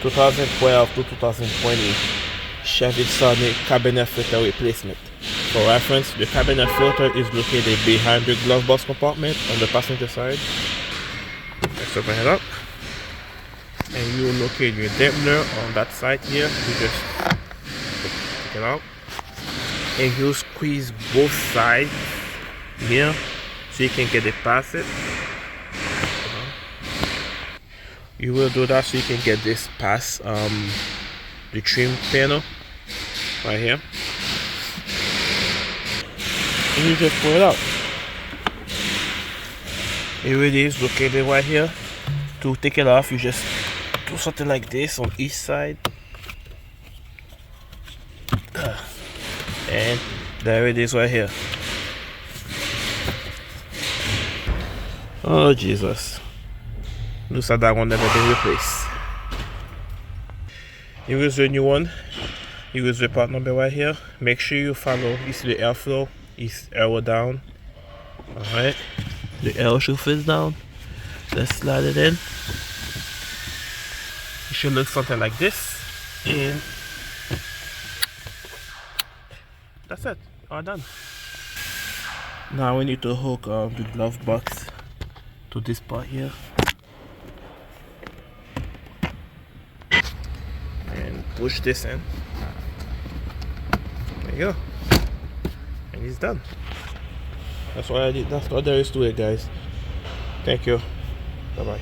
2012 to 2020 Chevy Sonic cabinet filter replacement. For reference, the cabinet filter is located behind the glove box compartment on the passenger side. Let's open it up. And you will locate your dampener on that side here. You just take it out. And you squeeze both sides here so you can get it past it. You will do that so you can get this past the trim panel right here. And you just pull it out. Here it is located right here. To take it off, you just do something like this on each side. And there it is right here. Oh Jesus. Looks like that one never been replaced. Here is the new one. Here is the part number right here. Make sure you follow. You see the airflow is arrow down. Alright. The arrow should fit down. Let's slide it in. It should look something like this. And that's it. All done. Now we need to hook the glove box to this part here. And push this in. There you go. And it's done. That's what I did. That's all there is to it, guys. Thank you. Bye bye.